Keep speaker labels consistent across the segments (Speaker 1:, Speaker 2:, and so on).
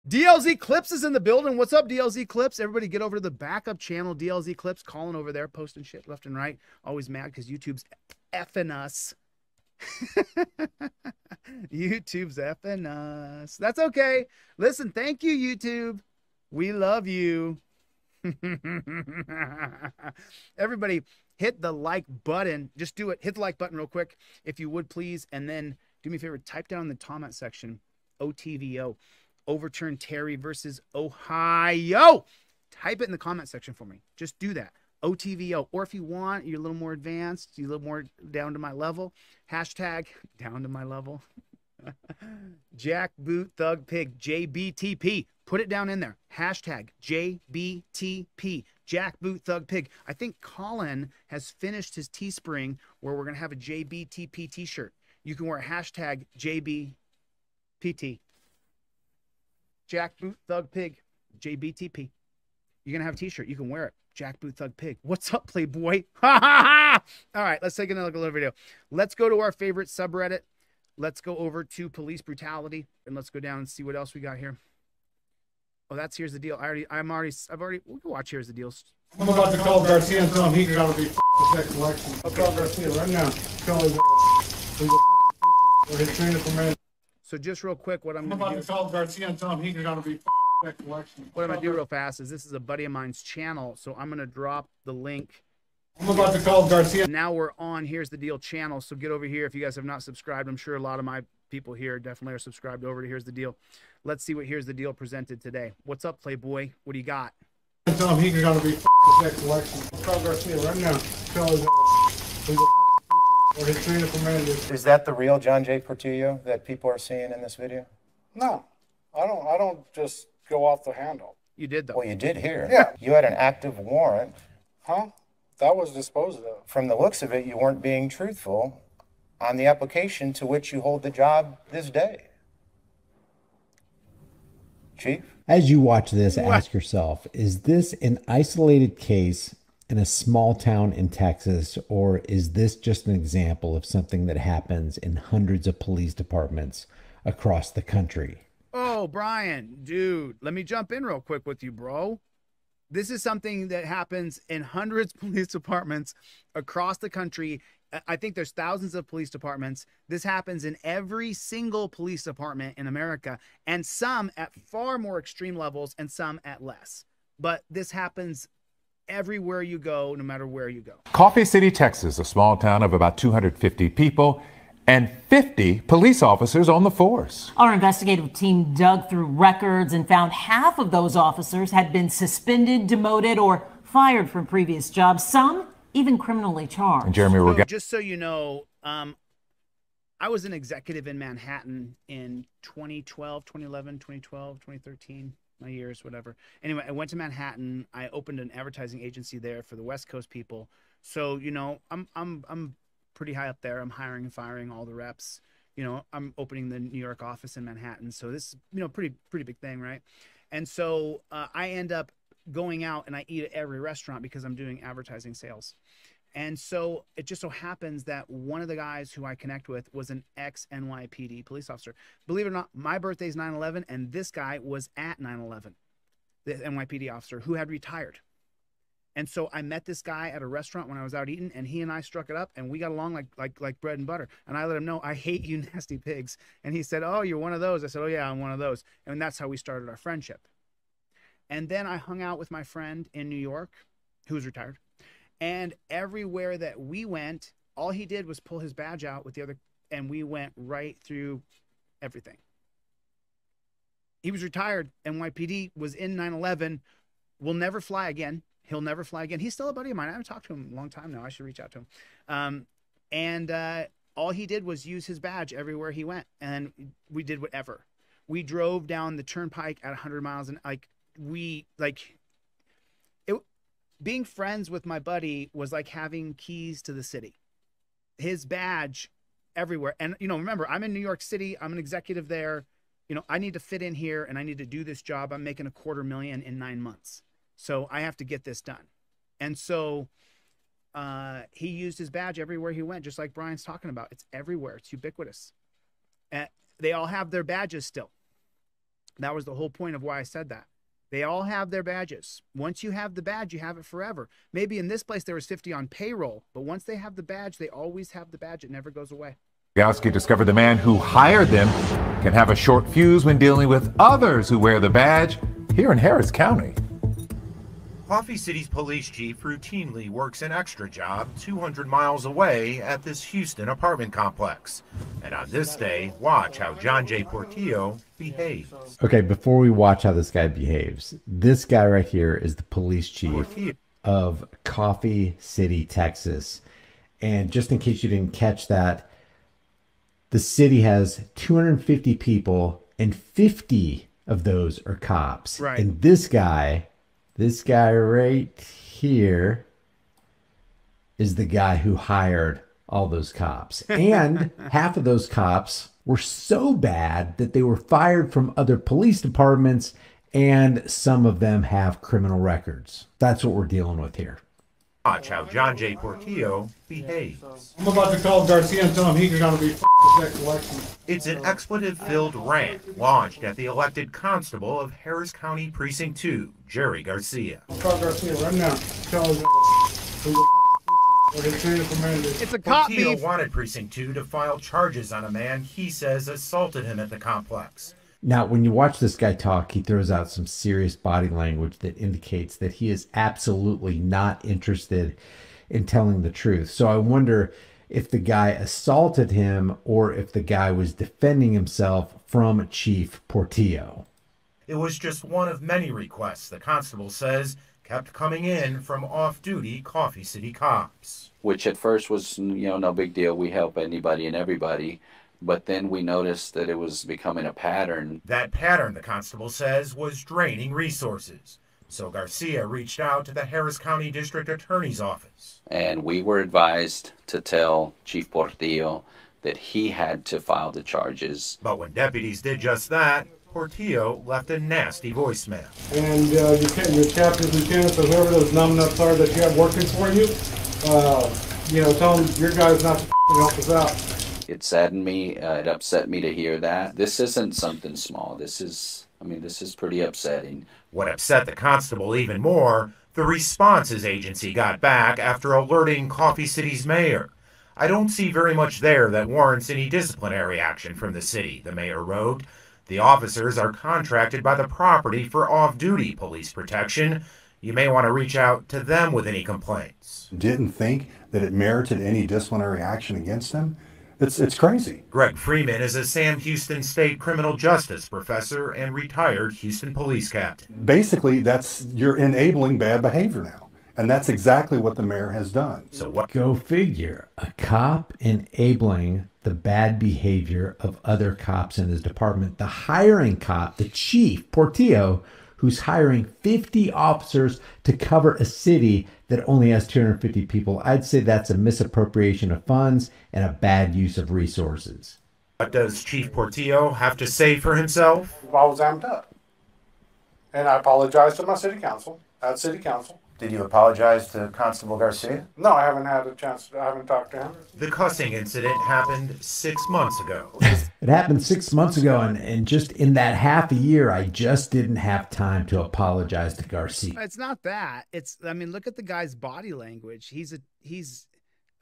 Speaker 1: DLZ Clips is in the building. What's up, DLZ Clips? Everybody get over to the backup channel, DLZ Clips, calling over there, posting shit left and right. Always mad because YouTube's effing us. YouTube's effing us. That's okay. Listen, thank you, YouTube. We love you. Everybody, hit the like button. Just do it. Hit the like button real quick, if you would, please. And then do me a favor, type down in the comment section, OTVO. Overturn Terry versus Ohio. Type it in the comment section for me. Just do that. OTVO. Or if you want, you're a little more advanced, you're a little more down to my level. Hashtag down to my level. Jackboot Thug Pig. JBTP. Put it down in there. Hashtag JBTP. Jackboot Thug Pig. I think Colin has finished his Teespring where we're going to have a JBTP t-shirt. You can wear hashtag JBPT. Jackboot Thug Pig, JBTP. You're going to have a t-shirt. You can wear it. Jackboot Thug Pig. What's up, Playboy? Ha ha ha! All right, let's take another little video. Let's go to our favorite subreddit. Let's go over to police brutality, and let's go down and see what else we got here. Oh, that's Here's the Deal. We can watch Here's the Deal.
Speaker 2: I'm about to call Garcia and tell him he's got to be next election. I'll call Garcia right now. Tell him his trainer for man.
Speaker 1: So just real quick, what I'm
Speaker 2: about to call Garcia and tell him he's got to be next election.
Speaker 1: What I'm going to do real fast is this is a buddy of mine's channel, so I'm going to drop the link.
Speaker 2: I'm about to call Garcia.
Speaker 1: Now we're on Here's the Deal channel, so get over here. If you guys have not subscribed, I'm sure a lot of my people here definitely are subscribed over to Here's the Deal. Let's see what Here's the Deal presented today. What's up, Playboy? What do you got?
Speaker 2: Tell him he's got to be next election. I'll call Garcia right now. Tell him his trainer for man.
Speaker 3: Is that the real John J. Portillo that people are seeing in this video?
Speaker 2: No, I don't just go off the handle.
Speaker 1: You did, though.
Speaker 3: Well, you did here.
Speaker 2: Yeah.
Speaker 3: You had an active warrant.
Speaker 2: Huh? That was disposed of.
Speaker 3: From the looks of it, you weren't being truthful on the application to which you hold the job this day. Chief?
Speaker 4: As you watch this, ask yourself, is this an isolated case in a small town in Texas, or is this just an example of something that happens in hundreds of police departments across the country?
Speaker 1: Oh, Brian, dude, let me jump in real quick with you, bro. This is something that happens in hundreds of police departments across the country. I think there's thousands of police departments. This happens in every single police department in America, and some at far more extreme levels and some at less. But this happens everywhere you go, no matter where you go.
Speaker 5: Coffee City, Texas, a small town of about 250 people and 50 police officers on the force.
Speaker 6: Our investigative team dug through records and found half of those officers had been suspended, demoted, or fired from previous jobs. Some even criminally charged.
Speaker 5: And Jeremy,
Speaker 1: so, just so you know, I was an executive in Manhattan in 2012, 2011, 2012, 2013, my years, whatever. Anyway, I went to Manhattan. I opened an advertising agency there for the West Coast people. So, you know, I'm pretty high up there. I'm hiring and firing all the reps. You know, I'm opening the New York office in Manhattan. So this is, you know, pretty big thing, right? And so I end up going out and I eat at every restaurant because I'm doing advertising sales. And so it just so happens that one of the guys who I connect with was an ex-NYPD police officer. Believe it or not, my birthday is 9/11, and this guy was at 9/11, the NYPD officer who had retired. And so I met this guy at a restaurant when I was out eating, and he and I struck it up, and we got along like bread and butter. And I let him know, I hate you nasty pigs. And he said, oh, you're one of those. I said, oh, yeah, I'm one of those. And that's how we started our friendship. And then I hung out with my friend in New York, who was retired. And everywhere that we went, all he did was pull his badge out with the other, and we went right through everything. He was retired. NYPD was in 9/11. Will never fly again. He'll never fly again. He's still a buddy of mine. I haven't talked to him in a long time now. I should reach out to him. All he did was use his badge everywhere he went. And we did whatever. We drove down the turnpike at 100 miles an hour. Being friends with my buddy was like having keys to the city. His badge everywhere. And, you know, remember, I'm in New York City. I'm an executive there. You know, I need to fit in here and I need to do this job. I'm making $250,000 in 9 months. So I have to get this done. And so he used his badge everywhere he went, just like Brian's talking about. It's everywhere. It's ubiquitous. They all have their badges still. That was the whole point of why I said that. They all have their badges. Once you have the badge, you have it forever. Maybe in this place there was 50 on payroll, but once they have the badge, they always have the badge. It never goes away.
Speaker 5: Gowski discovered the man who hired them can have a short fuse when dealing with others who wear the badge here in Harris County.
Speaker 7: Coffee City's police chief routinely works an extra job 200 miles away at this Houston apartment complex. And on this day, watch how John J. Portillo behaves.
Speaker 4: Okay, before we watch how this guy behaves, this guy right here is the police chief of Coffee City, Texas. And just in case you didn't catch that, the city has 250 people and 50 of those are cops.
Speaker 1: Right.
Speaker 4: And this guy right here is the guy who hired all those cops. And half of those cops were so bad that they were fired from other police departments, and some of them have criminal records. That's what we're dealing with here.
Speaker 7: Watch how John J. Portillo behaves.
Speaker 2: I'm about to call Garcia and tell him he's gonna be next election.
Speaker 7: It's an expletive-filled rant launched at the elected constable of Harris County Precinct 2, Jerry Garcia.
Speaker 2: I'll call Garcia right now. Tell him
Speaker 1: It's a cop
Speaker 7: Portillo
Speaker 1: beef.
Speaker 7: wanted Precinct 2 to file charges on a man he says assaulted him at the complex.
Speaker 4: Now, when you watch this guy talk, he throws out some serious body language that indicates that he is absolutely not interested in telling the truth. So I wonder if the guy assaulted him or if the guy was defending himself from Chief Portillo.
Speaker 7: It was just one of many requests the constable says kept coming in from off-duty Coffee City cops.
Speaker 8: Which at first was, no big deal. We help anybody and everybody. But then we noticed that it was becoming a pattern.
Speaker 7: That pattern, the constable says, was draining resources. So Garcia reached out to the Harris County District Attorney's Office.
Speaker 8: And we were advised to tell Chief Portillo that he had to file the charges.
Speaker 7: But when deputies did just that, Portillo left a nasty voicemail.
Speaker 2: And your captains, lieutenants, or whoever those numbnuts are that you have working for you, tell them your guy's not to help us out.
Speaker 8: It saddened me, it upset me to hear that. This isn't something small. This is pretty upsetting.
Speaker 7: What upset the constable even more, the response his agency got back after alerting Coffee City's mayor. I don't see very much there that warrants any disciplinary action from the city, the mayor wrote. The officers are contracted by the property for off-duty police protection. You may want to reach out to them with any complaints.
Speaker 9: Didn't think that it merited any disciplinary action against him. It's crazy.
Speaker 7: Greg Freeman is a Sam Houston State criminal justice professor and retired Houston police captain.
Speaker 9: Basically, you're enabling bad behavior now. And that's exactly what the mayor has done.
Speaker 7: So what?
Speaker 4: Go figure. A cop enabling the bad behavior of other cops in his department. The hiring cop, the chief, Portillo, who's hiring 50 officers to cover a city that only has 250 people. I'd say that's a misappropriation of funds and a bad use of resources.
Speaker 7: What does Chief Portillo have to say for himself?
Speaker 2: I was amped up. And I apologized to my city council, at city council.
Speaker 3: Did you apologize to Constable Garcia?
Speaker 2: No, I haven't had a chance. I haven't talked to him.
Speaker 7: The cussing incident happened 6 months ago.
Speaker 4: It happened 6 months ago, and just in that half a year, I just didn't have time to apologize to Garcia.
Speaker 1: It's not that. Look at the guy's body language. He's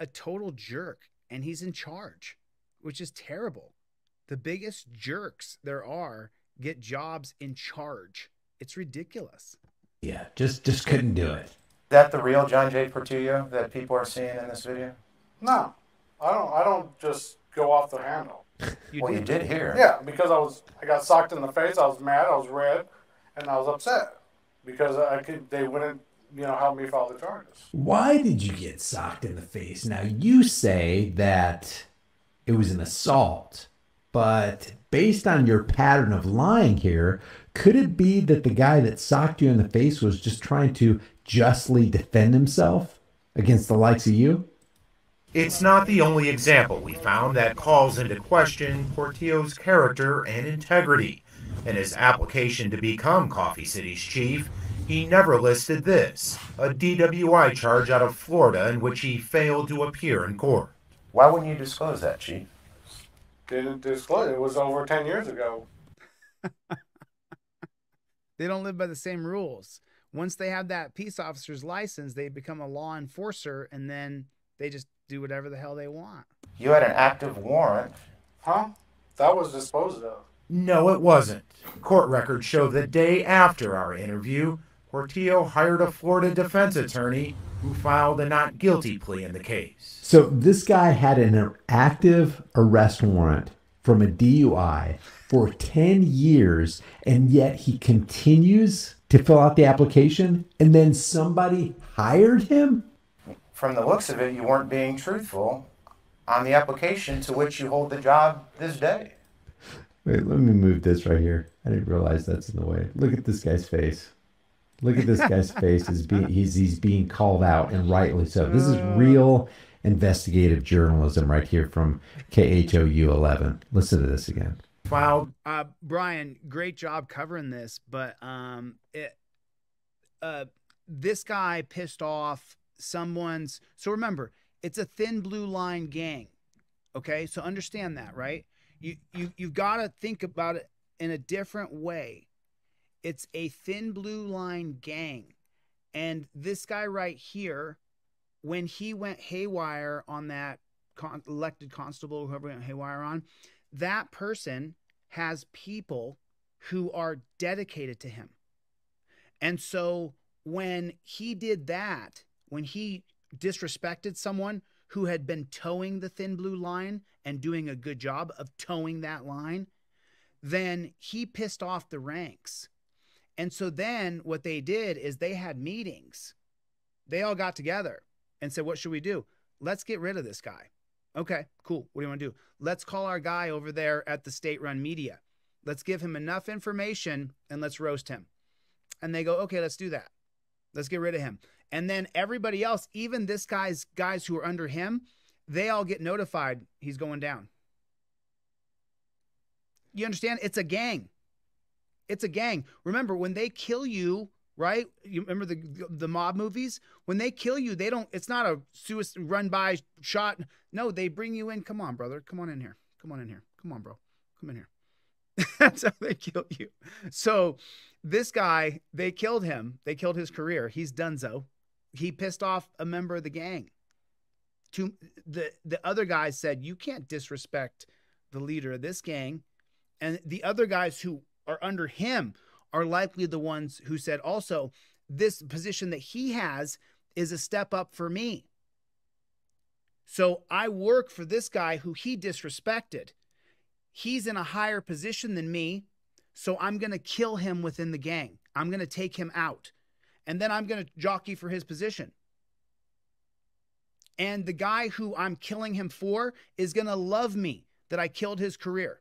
Speaker 1: a total jerk, and he's in charge, which is terrible. The biggest jerks there are get jobs in charge. It's ridiculous.
Speaker 4: Yeah, just couldn't do it.
Speaker 3: Is that the real John J. Portillo that people are seeing in this video?
Speaker 2: No, I don't just go off the handle.
Speaker 3: You did hear.
Speaker 2: Yeah, because I got socked in the face. I was mad. I was red, and I was upset because they wouldn't help me file the charges.
Speaker 4: Why did you get socked in the face? Now, you say that it was an assault, but based on your pattern of lying here, could it be that the guy that socked you in the face was just trying to justly defend himself against the likes of you?
Speaker 7: It's not the only example we found that calls into question Portillo's character and integrity. In his application to become Coffee City's chief, he never listed this, a DWI charge out of Florida in which he failed to appear in court.
Speaker 3: Why wouldn't you disclose that, Chief?
Speaker 2: Didn't disclose it. It was over 10 years ago.
Speaker 1: They don't live by the same rules. Once they have that peace officer's license, they become a law enforcer, and then they just do whatever the hell they want.
Speaker 3: You had an active warrant.
Speaker 2: Huh? That was disposed of.
Speaker 7: No, it wasn't. Court records show the day after our interview, Portillo hired a Florida defense attorney who filed a not guilty plea in the case.
Speaker 4: So this guy had an active arrest warrant from a DUI for 10 years, and yet he continues to fill out the application, and then somebody hired him?
Speaker 3: From the looks of it, you weren't being truthful on the application to which you hold the job this day.
Speaker 4: Wait, let me move this right here. I didn't realize that's in the way. Look at this guy's face. Look at this guy's face. He's being called out, and rightly so. This is real investigative journalism right here from KHOU 11. Listen to this again.
Speaker 7: Filed.
Speaker 1: Brian, great job covering this, but this guy pissed off someone's. So remember, it's a thin blue line gang. Okay, so understand that, right? You've got to think about it in a different way. It's a thin blue line gang, and this guy right here, when he went haywire on that elected constable, whoever went haywire on, that person has people who are dedicated to him. And so when he did that, when he disrespected someone who had been towing the thin blue line and doing a good job of towing that line, then he pissed off the ranks. And so then what they did is they had meetings. They all got together and said, what should we do? Let's get rid of this guy. Okay, cool. What do you want to do? Let's call our guy over there at the state-run media. Let's give him enough information and let's roast him. And they go, okay, let's do that. Let's get rid of him. And then everybody else, even this guys who are under him, they all get notified he's going down. You understand? It's a gang. It's a gang. Remember, when they kill you, right? You remember the mob movies? When they kill you, they don't, it's not a suicide run by shot. No, they bring you in. Come on, brother. Come on in here. Come on in here. Come on, bro. Come in here. That's how they kill you. So this guy, they killed him. They killed his career. He's donezo. He pissed off a member of the gang. The other guys said, you can't disrespect the leader of this gang. And the other guys who are under him are likely the ones who said also, this position that he has is a step up for me. So I work for this guy who he disrespected. He's in a higher position than me, so I'm going to kill him within the gang. I'm going to take him out, and then I'm going to jockey for his position. And the guy who I'm killing him for is going to love me that I killed his career.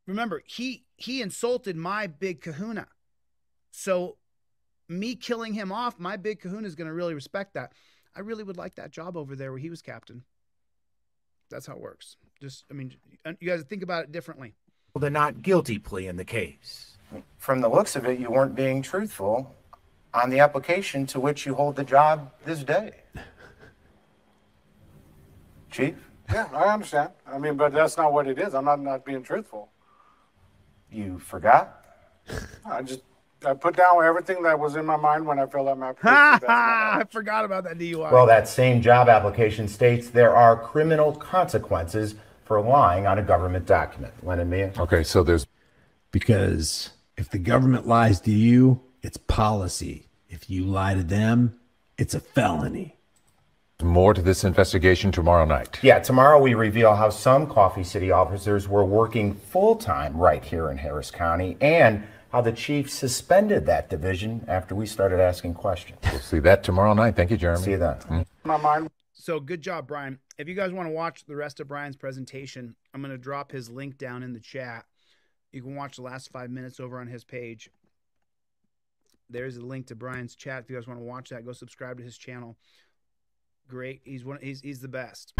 Speaker 1: Remember, he insulted my big kahuna. So me killing him off, my big kahuna is going to really respect that. I really would like that job over there where he was captain. That's how it works. Just, I mean, you guys think about it differently.
Speaker 7: The not guilty plea in the case.
Speaker 3: From the looks of it, you weren't being truthful on the application to which you hold the job this day. Chief?
Speaker 2: Yeah, I understand. I mean, but that's not what it is. I'm not being truthful.
Speaker 3: You forgot?
Speaker 2: I put down everything that was in my mind when I filled out my application.
Speaker 1: I forgot about that DUI.
Speaker 3: Well, that same job application states there are criminal consequences for lying on a government document. Len and Mia?
Speaker 5: Okay, so there's...
Speaker 4: Because if the government lies to you, it's policy. If you lie to them, it's a felony.
Speaker 5: more to this investigation tomorrow night.
Speaker 3: Yeah, tomorrow we reveal how some Coffee City officers were working full-time right here in Harris County and how the chief suspended that division after we started asking questions.
Speaker 5: We'll see that tomorrow night. Thank you, Jeremy.
Speaker 3: See you then.
Speaker 2: My mind.
Speaker 1: So good job, Brian. If you guys want to watch the rest of Brian's presentation, I'm going to drop his link down in the chat. You can watch the last 5 minutes over on his page. There's a link to Brian's chat. If you guys want to watch that, go subscribe to his channel. Great. He's the best.